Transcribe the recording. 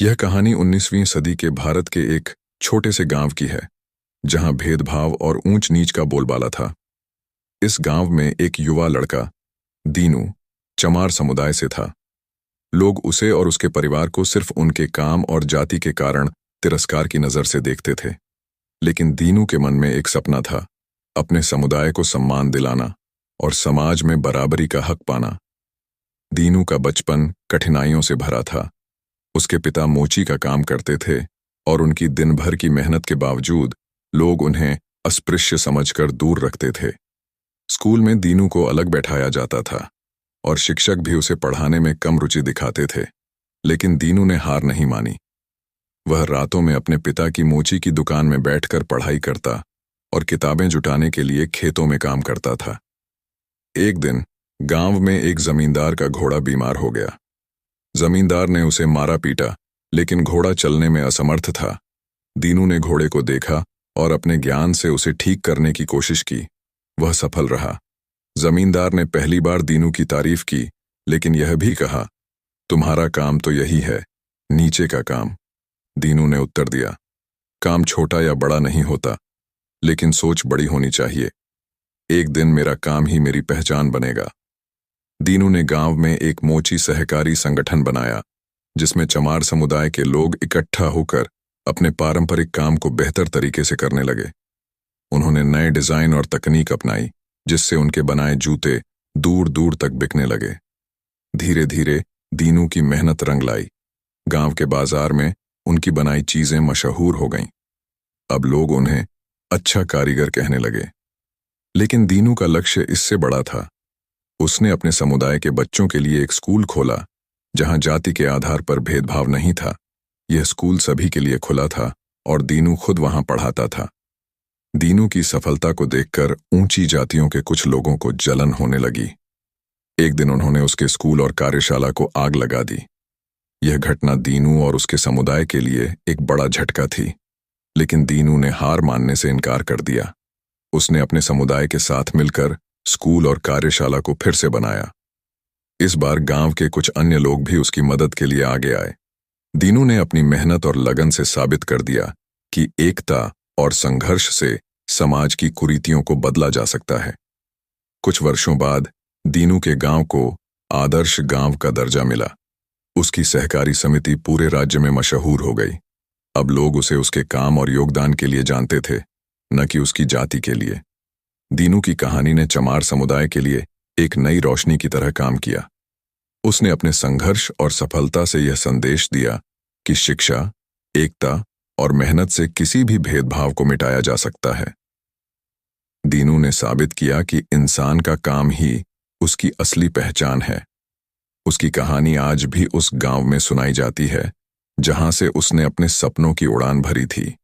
यह कहानी 19वीं सदी के भारत के एक छोटे से गांव की है, जहां भेदभाव और ऊंच नीच का बोलबाला था। इस गांव में एक युवा लड़का, दीनू, चमार समुदाय से था। लोग उसे और उसके परिवार को सिर्फ उनके काम और जाति के कारण तिरस्कार की नज़र से देखते थे। लेकिन दीनू के मन में एक सपना था, अपने समुदाय को सम्मान दिलाना और समाज में बराबरी का हक पाना। दीनू का बचपन कठिनाइयों से भरा था। उसके पिता मोची का काम करते थे और उनकी दिन भर की मेहनत के बावजूद लोग उन्हें अस्पृश्य समझकर दूर रखते थे। स्कूल में दीनू को अलग बैठाया जाता था और शिक्षक भी उसे पढ़ाने में कम रुचि दिखाते थे। लेकिन दीनू ने हार नहीं मानी। वह रातों में अपने पिता की मोची की दुकान में बैठकर पढ़ाई करता और किताबें जुटाने के लिए खेतों में काम करता था। एक दिन गांव में एक जमींदार का घोड़ा बीमार हो गया। जमींदार ने उसे मारा पीटा, लेकिन घोड़ा चलने में असमर्थ था। दीनू ने घोड़े को देखा और अपने ज्ञान से उसे ठीक करने की कोशिश की। वह सफल रहा। जमींदार ने पहली बार दीनू की तारीफ की, लेकिन यह भी कहा, तुम्हारा काम तो यही है, नीचे का काम। दीनू ने उत्तर दिया, काम छोटा या बड़ा नहीं होता, लेकिन सोच बड़ी होनी चाहिए। एक दिन मेरा काम ही मेरी पहचान बनेगा। दीनू ने गांव में एक मोची सहकारी संगठन बनाया, जिसमें चमार समुदाय के लोग इकट्ठा होकर अपने पारंपरिक काम को बेहतर तरीके से करने लगे। उन्होंने नए डिजाइन और तकनीक अपनाई, जिससे उनके बनाए जूते दूर दूर तक बिकने लगे। धीरे धीरे दीनू की मेहनत रंग लाई। गांव के बाजार में उनकी बनाई चीजें मशहूर हो गईं। अब लोग उन्हें अच्छा कारीगर कहने लगे। लेकिन दीनू का लक्ष्य इससे बड़ा था। उसने अपने समुदाय के बच्चों के लिए एक स्कूल खोला, जहां जाति के आधार पर भेदभाव नहीं था। यह स्कूल सभी के लिए खुला था और दीनू खुद वहां पढ़ाता था। दीनू की सफलता को देखकर ऊंची जातियों के कुछ लोगों को जलन होने लगी। एक दिन उन्होंने उसके स्कूल और कार्यशाला को आग लगा दी। यह घटना दीनू और उसके समुदाय के लिए एक बड़ा झटका थी। लेकिन दीनू ने हार मानने से इनकार कर दिया। उसने अपने समुदाय के साथ मिलकर स्कूल और कार्यशाला को फिर से बनाया। इस बार गांव के कुछ अन्य लोग भी उसकी मदद के लिए आगे आए। दीनू ने अपनी मेहनत और लगन से साबित कर दिया कि एकता और संघर्ष से समाज की कुरीतियों को बदला जा सकता है। कुछ वर्षों बाद दीनू के गांव को आदर्श गांव का दर्जा मिला। उसकी सहकारी समिति पूरे राज्य में मशहूर हो गई। अब लोग उसे उसके काम और योगदान के लिए जानते थे, न कि उसकी जाति के लिए। दीनू की कहानी ने चमार समुदाय के लिए एक नई रोशनी की तरह काम किया। उसने अपने संघर्ष और सफलता से यह संदेश दिया कि शिक्षा, एकता और मेहनत से किसी भी भेदभाव को मिटाया जा सकता है। दीनू ने साबित किया कि इंसान का काम ही उसकी असली पहचान है। उसकी कहानी आज भी उस गांव में सुनाई जाती है, जहां से उसने अपने सपनों की उड़ान भरी थी।